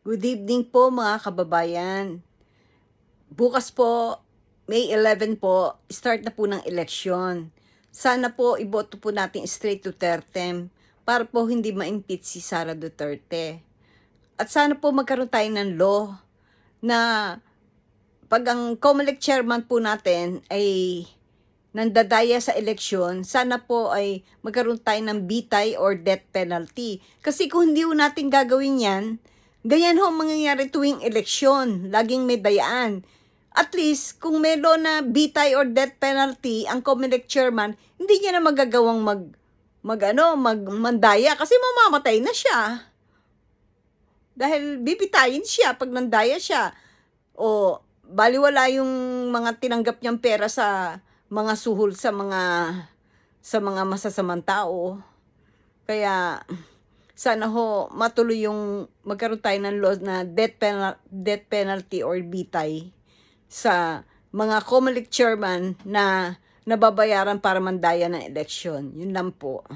Good evening po mga kababayan. Bukas po, May 11 po, start na po ng eleksyon. Sana po iboto po natin straight Duterte para po hindi ma-impeach si Sara Duterte. At sana po magkaroon tayo ng law na pag ang COMELEC chairman po natin ay nandadaya sa eleksyon, sana po ay magkaroon tayo ng bitay or death penalty. Kasi kung hindi po natin gagawin yan, ganyan ho ang mangyayari tuwing eleksyon, laging may dayaan. At least, kung may law na bitay or death penalty, ang COMELEC chairman, hindi niya na magagawang mandaya kasi mamamatay na siya. Dahil bibitayin siya pag nandaya siya. O baliwala yung mga tinanggap niyang pera sa mga suhol sa mga masasamang tao. Kaya sana ho matuloy yung magkaroon tayo ng law na death penalty or bitay sa mga COMELEC chairman na nababayaran para mandaya ng eleksyon. Yun lang po.